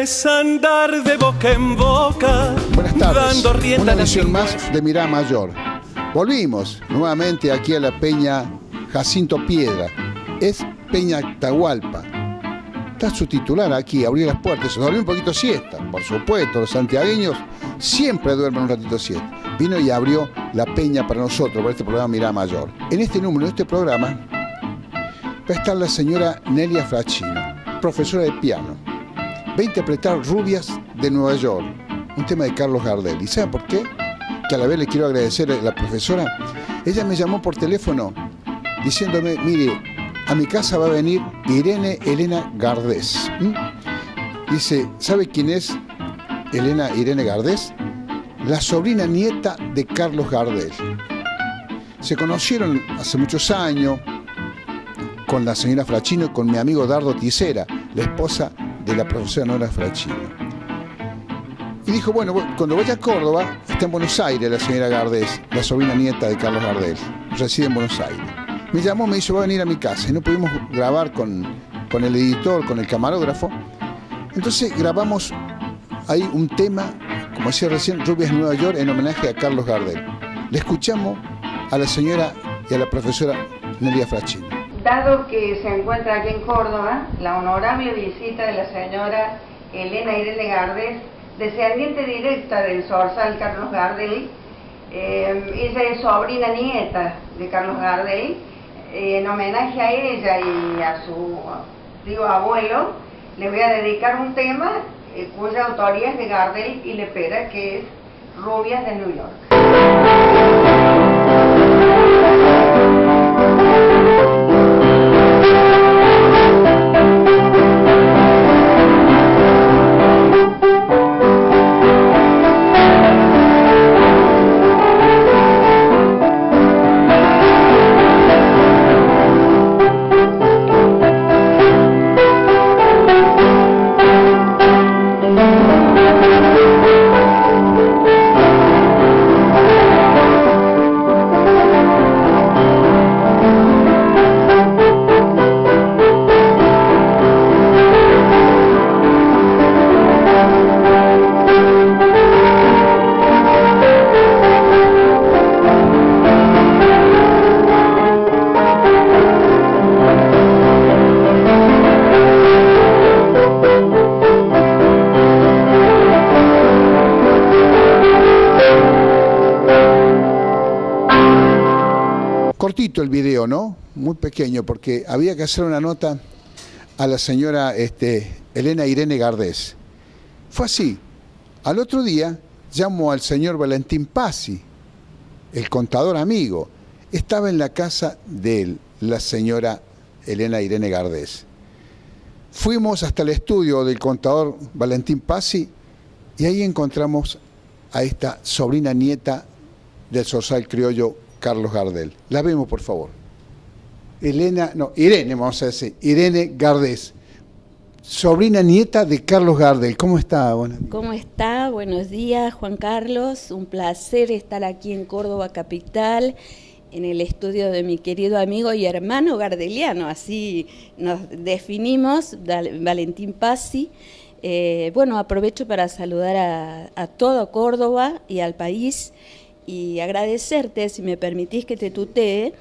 es andar de boca en boca. Buenas tardes, dando rienda una a la edición lengua. más de Mirá Mayor. Volvimos nuevamente aquí a la Peña Jacinto Piedra. Es Peña Atahualpa. Está su titular aquí, abrió las puertas, se dormió un poquito siesta, por supuesto, los santiagueños siempre duermen un ratito siesta. Vino y abrió la peña para nosotros, para este programa Mirá Mayor. En este número de este programa va a estar la señora Nelia Fraccino, profesora de piano. Va a interpretar Rubias de Nueva York, un tema de Carlos Gardel. ¿Y sabe por qué? Que a la vez le quiero agradecer a la profesora. Ella me llamó por teléfono diciéndome, mire, a mi casa va a venir Irene Elena Gardés. Dice, ¿sabe quién es Irene Gardés? La sobrina nieta de Carlos Gardel. Se conocieron hace muchos años con la señora Fraccino y con mi amigo Dardo Tisera, la esposa de la profesora Nora Fraccino. Y dijo, bueno, cuando vaya a Córdoba, está en Buenos Aires la señora Gardés, la sobrina nieta de Carlos Gardel, reside en Buenos Aires. Me llamó, me dijo, va a venir a mi casa, y no pudimos grabar con el editor, con el camarógrafo. Entonces grabamos ahí un tema, como decía recién, Rubias de Nueva York, en homenaje a Carlos Gardel. Le escuchamos a la señora y a la profesora Nelia Fraccino. Dado que se encuentra aquí en Córdoba, la honorable visita de la señora Elena Irene Gardés, descendiente directa del zorzal Carlos Gardel, ella es sobrina nieta de Carlos Gardel, en homenaje a ella y a su tío abuelo, le voy a dedicar un tema cuya autoría es de Gardel y Lepera, que es Rubias de New York. Cortito el video, ¿no? Muy pequeño, porque había que hacer una nota a la señora Elena Irene Gardés. Fue así. Al otro día llamo al señor Valentín Pazzi, el contador amigo. Estaba en la casa de él, la señora Elena Irene Gardés. Fuimos hasta el estudio del contador Valentín Pazzi y ahí encontramos a esta sobrina nieta del zorzal criollo Carlos Gardel. La vemos, por favor. Irene, vamos a decir. Irene Gardés, sobrina nieta de Carlos Gardel. ¿Cómo está? ¿Cómo está? Buenos días, Juan Carlos. Un placer estar aquí en Córdoba Capital, en el estudio de mi querido amigo y hermano gardeliano. Así nos definimos, Valentín Pazzi. Aprovecho para saludar a todo Córdoba y al país, y agradecerte, si me permitís que te tutee,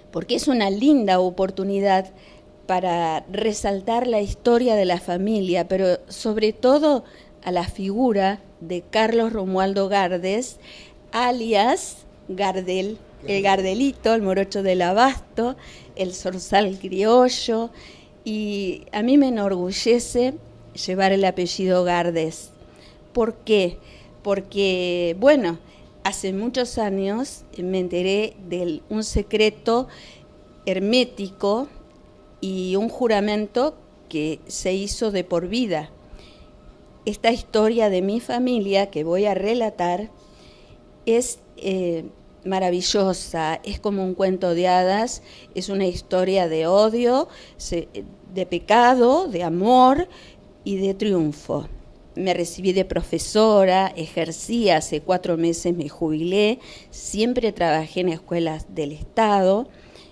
porque es una linda oportunidad para resaltar la historia de la familia, pero sobre todo a la figura de Carlos Romualdo Gardés, alias Gardel, el Gardelito, el morocho del Abasto, el zorzal criollo, y a mí me enorgullece llevar el apellido Gardés. ¿Por qué? Porque, hace muchos años me enteré de un secreto hermético y un juramento que se hizo de por vida. Esta historia de mi familia que voy a relatar es maravillosa, es como un cuento de hadas, es una historia de odio, de pecado, de amor y de triunfo. Me recibí de profesora, ejercí, hace 4 meses me jubilé, siempre trabajé en escuelas del Estado,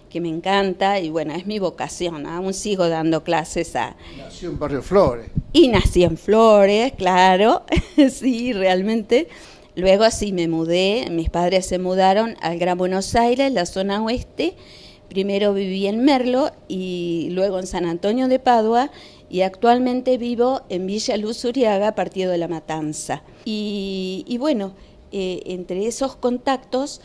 que me encanta y es mi vocación, aún sigo dando clases Nació en Barrio Flores. Y nací en Flores, claro, sí, realmente. Luego sí me mudé, mis padres se mudaron al Gran Buenos Aires, la zona oeste. Primero viví en Merlo y luego en San Antonio de Padua, y actualmente vivo en Villa Luz Uriaga, partido de La Matanza. Y bueno, entre esos contactos,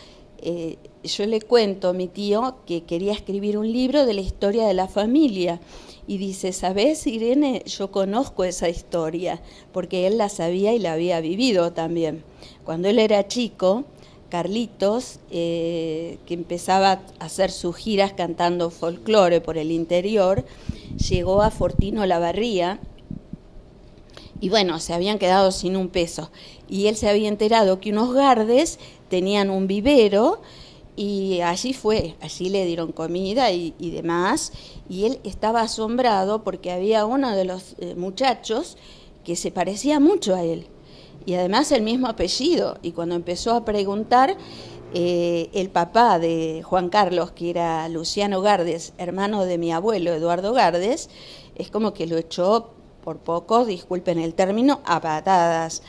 yo le cuento a mi tío que quería escribir un libro de la historia de la familia. Y dice, ¿sabés, Irene? Yo conozco esa historia, porque él la sabía y la había vivido también. Cuando él era chico, Carlitos, que empezaba a hacer sus giras cantando folclore por el interior, llegó a Fortino Lavarría, y bueno, se habían quedado sin un peso. Y él se había enterado que unos Gardes tenían un vivero, y allí fue, allí le dieron comida y demás, y él estaba asombrado porque había uno de los muchachos que se parecía mucho a él, y además el mismo apellido. Y cuando empezó a preguntar, el papá de Juan Carlos, que era Luciano Gardes, hermano de mi abuelo Eduardo Gardes, es como que lo echó por poco, disculpen el término, a patadas.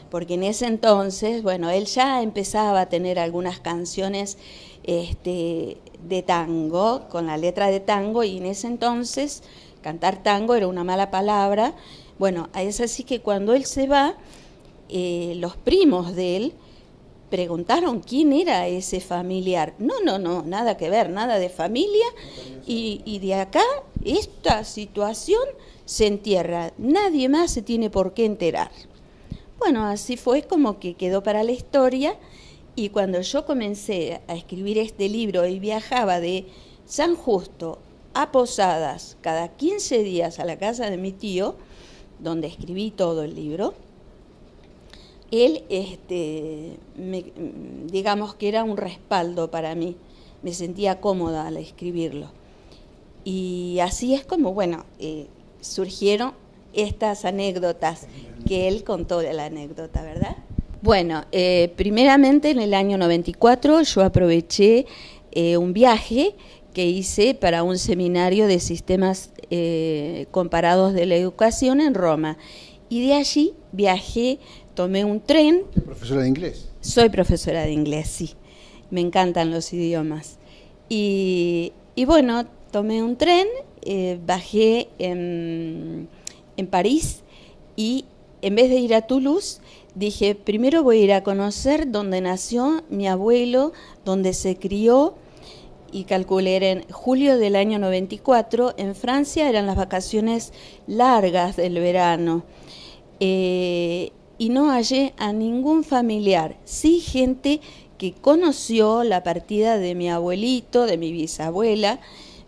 Porque en ese entonces, bueno, él ya empezaba a tener algunas canciones de tango, con la letra de tango, y en ese entonces cantar tango era una mala palabra. Bueno, es así que cuando él se va, los primos de él preguntaron quién era ese familiar. No, nada que ver, nada de familia, y de acá esta situación se entierra, nadie más se tiene por qué enterar. Bueno, así fue como que quedó para la historia, y cuando yo comencé a escribir este libro y viajaba de San Justo a Posadas cada 15 días a la casa de mi tío, donde escribí todo el libro, él, digamos que era un respaldo para mí, me sentía cómoda al escribirlo. Y así es como, bueno, surgieron estas anécdotas, que él contó de la anécdota, ¿verdad? Bueno, primeramente en el año 94 yo aproveché un viaje que hice para un seminario de sistemas comparados de la educación en Roma, y de allí viajé, tomé un tren. ¿Es profesora de inglés? Soy profesora de inglés, sí, me encantan los idiomas. Y bueno, tomé un tren, bajé en París, y en vez de ir a Toulouse, dije, primero voy a ir a conocer dónde nació mi abuelo, dónde se crió, y calculé, era en julio del año 94, en Francia eran las vacaciones largas del verano, y no hallé a ningún familiar, sí gente que conoció la partida de mi abuelito, de mi bisabuela.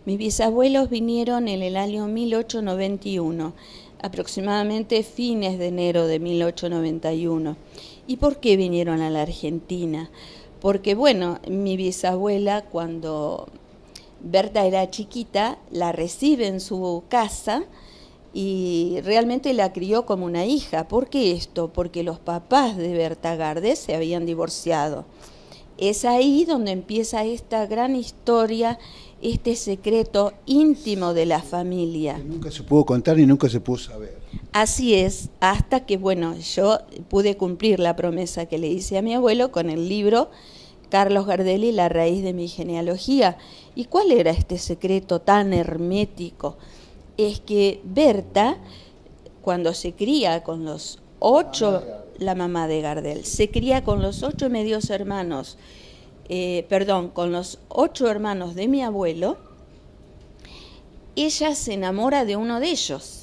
Mis bisabuelos vinieron en el año 1891, aproximadamente fines de enero de 1891. ¿Y por qué vinieron a la Argentina? Porque, bueno, mi bisabuela, cuando Berta era chiquita, la recibe en su casa y realmente la crió como una hija. ¿Por qué esto? Porque los papás de Berta Gardes se habían divorciado. Es ahí donde empieza esta gran historia, este secreto íntimo de la familia. Que nunca se pudo contar ni nunca se pudo saber. Así es, hasta que, bueno, yo pude cumplir la promesa que le hice a mi abuelo con el libro Carlos Gardelli, La raíz de mi genealogía. ¿Y cuál era este secreto tan hermético? Es que Berta, cuando se cría con los 8, la mamá de Gardel, se cría con los 8 medios hermanos, con los 8 hermanos de mi abuelo, ella se enamora de uno de ellos.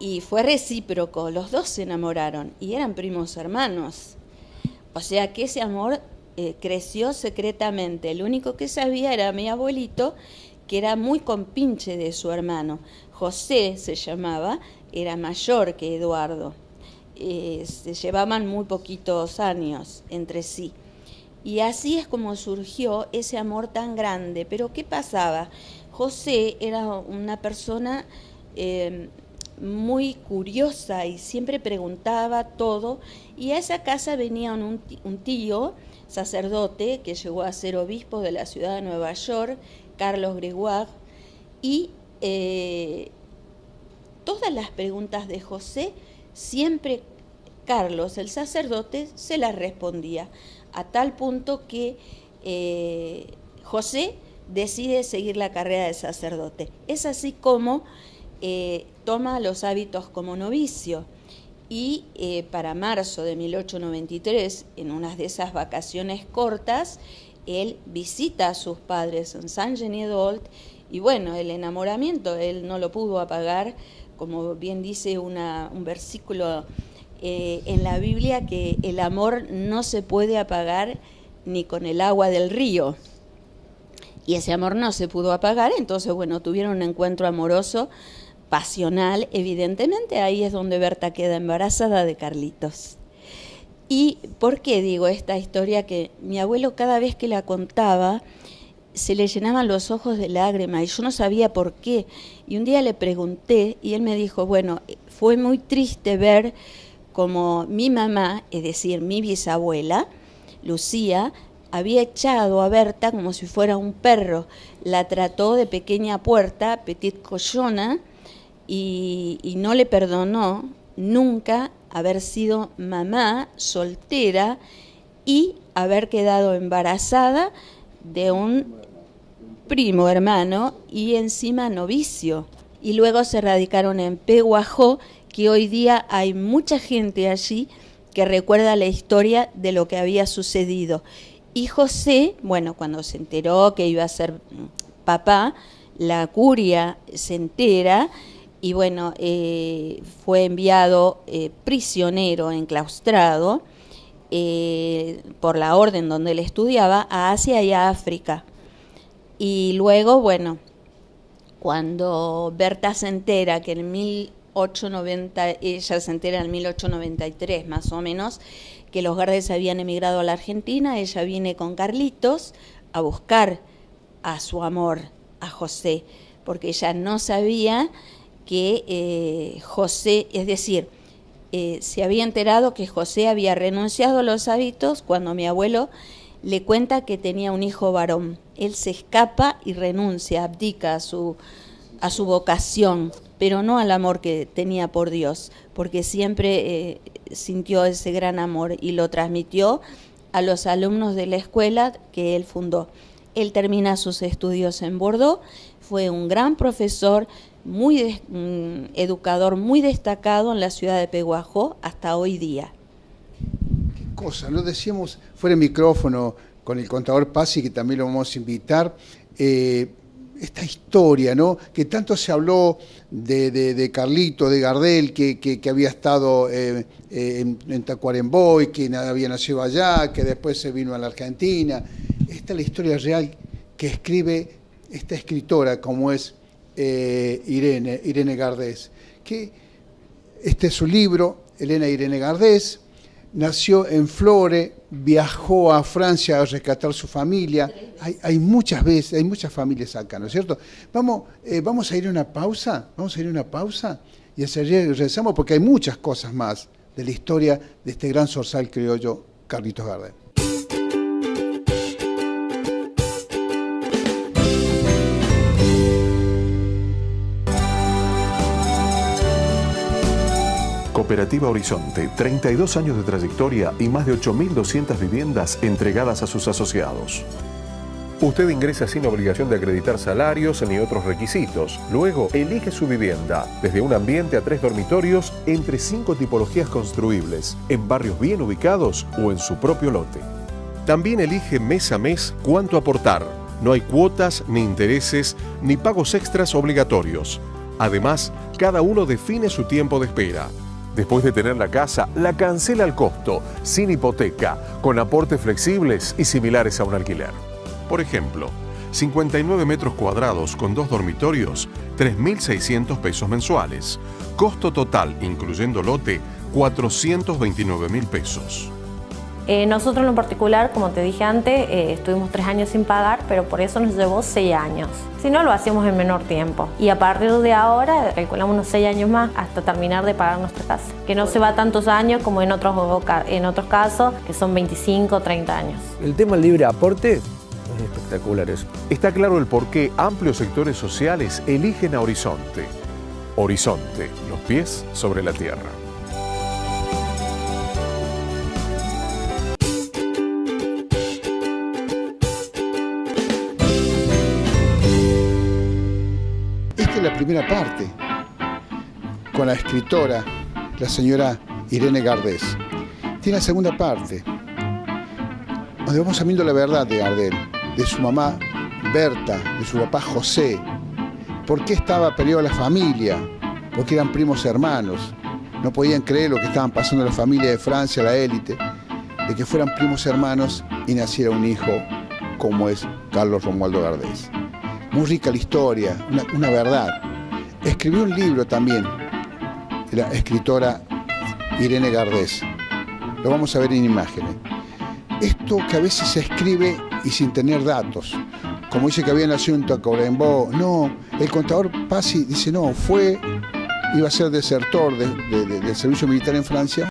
Y fue recíproco, los dos se enamoraron y eran primos hermanos. O sea que ese amor creció secretamente. El único que sabía era mi abuelito, que era muy compinche de su hermano. José se llamaba, era mayor que Eduardo. Se llevaban muy poquitos años entre sí. Y así es como surgió ese amor tan grande. Pero ¿qué pasaba? José era una persona muy curiosa y siempre preguntaba todo, y a esa casa venía un tío sacerdote que llegó a ser obispo de la ciudad de Nueva York, Carlos Gregoire, y toda todas las preguntas de José, siempre Carlos, el sacerdote, se las respondía, a tal punto que José decide seguir la carrera de sacerdote. Es así como toma los hábitos como novicio. Y para marzo de 1893, en una de esas vacaciones cortas, él visita a sus padres en Saint-Genis-d'Olt, y bueno, el enamoramiento, él no lo pudo apagar, como bien dice un versículo en la Biblia, que el amor no se puede apagar ni con el agua del río. Y ese amor no se pudo apagar, entonces bueno, tuvieron un encuentro amoroso, pasional, evidentemente. Ahí es donde Berta queda embarazada de Carlitos. ¿Y por qué digo esta historia? Que mi abuelo, cada vez que la contaba, se le llenaban los ojos de lágrimas y yo no sabía por qué. Y un día le pregunté y él me dijo, bueno, fue muy triste ver como mi mamá, es decir, mi bisabuela, Lucía, había echado a Berta como si fuera un perro. La trató de pequeña puerta, petit cochona, y no le perdonó nunca haber sido mamá soltera y haber quedado embarazada de un primo hermano y encima novicio. Y luego se radicaron en Pehuajó, que hoy día hay mucha gente allí que recuerda la historia de lo que había sucedido. Y José, bueno, cuando se enteró que iba a ser papá, la curia se entera y bueno, fue enviado prisionero, enclaustrado, por la orden donde él estudiaba, a Asia y a África. Y luego, bueno, cuando Berta se entera que en 1890, ella se entera en 1893 más o menos, que los Gardes habían emigrado a la Argentina, ella viene con Carlitos a buscar a su amor, a José, porque ella no sabía que José, es decir, se había enterado que José había renunciado a los hábitos cuando mi abuelo le cuenta que tenía un hijo varón. Él se escapa y renuncia, abdica a su vocación, pero no al amor que tenía por Dios, porque siempre sintió ese gran amor y lo transmitió a los alumnos de la escuela que él fundó. Él termina sus estudios en Bordeaux, fue un gran profesor, educador muy destacado en la ciudad de Pehuajó hasta hoy día. Qué cosa, ¿no? Decíamos fuera de micrófono con el contador Pazzi, que también lo vamos a invitar, esta historia, ¿no? Que tanto se habló de Carlito, de Gardel, que había estado en Tacuarembó y que había nacido allá, que después se vino a la Argentina. Esta es la historia real que escribe esta escritora, como es Irene Gardés. Que este es su libro, Elena Irene Gardés. Nació en Flores, viajó a Francia a rescatar su familia. Hay muchas veces, hay muchas familias acá, ¿no es cierto? Vamos a ir a una pausa, y regresamos porque hay muchas cosas más de la historia de este gran zorzal criollo, Carlitos Gardel. Cooperativa Horizonte, 32 años de trayectoria y más de 8.200 viviendas entregadas a sus asociados. Usted ingresa sin obligación de acreditar salarios ni otros requisitos. Luego, elige su vivienda, desde un ambiente a 3 dormitorios, entre 5 tipologías construibles, en barrios bien ubicados o en su propio lote. También elige mes a mes cuánto aportar. No hay cuotas, ni intereses, ni pagos extras obligatorios. Además, cada uno define su tiempo de espera. Después de tener la casa, la cancela al costo, sin hipoteca, con aportes flexibles y similares a un alquiler. Por ejemplo, 59 metros cuadrados con 2 dormitorios, 3.600 pesos mensuales. Costo total, incluyendo lote, 429.000 pesos. Nosotros en lo particular, como te dije antes, estuvimos 3 años sin pagar, pero por eso nos llevó 6 años. Si no, lo hacíamos en menor tiempo. Y a partir de ahora, calculamos unos 6 años más hasta terminar de pagar nuestra casa. Que no se va tantos años como en otros casos, que son 25 o 30 años. El tema del libre aporte es espectacular eso. Está claro el por qué amplios sectores sociales eligen a Horizonte. Horizonte, los pies sobre la tierra. Esta es la primera parte, con la escritora, la señora Irene Gardés. Tiene la segunda parte, donde vamos sabiendo la verdad de Gardel, de su mamá Berta, de su papá José, por qué estaba peleado la familia, porque eran primos hermanos. No podían creer lo que estaban pasando en la familia de Francia, la élite, de que fueran primos hermanos y naciera un hijo como es Carlos Romualdo Gardés. Muy rica la historia, una verdad. Escribió un libro también, la escritora Irene Gardés. Lo vamos a ver en imágenes. Esto que a veces se escribe y sin tener datos, como dice que había nacido en Tacuarembó. No, el contador Pasi dice no, iba a ser desertor del servicio militar en Francia.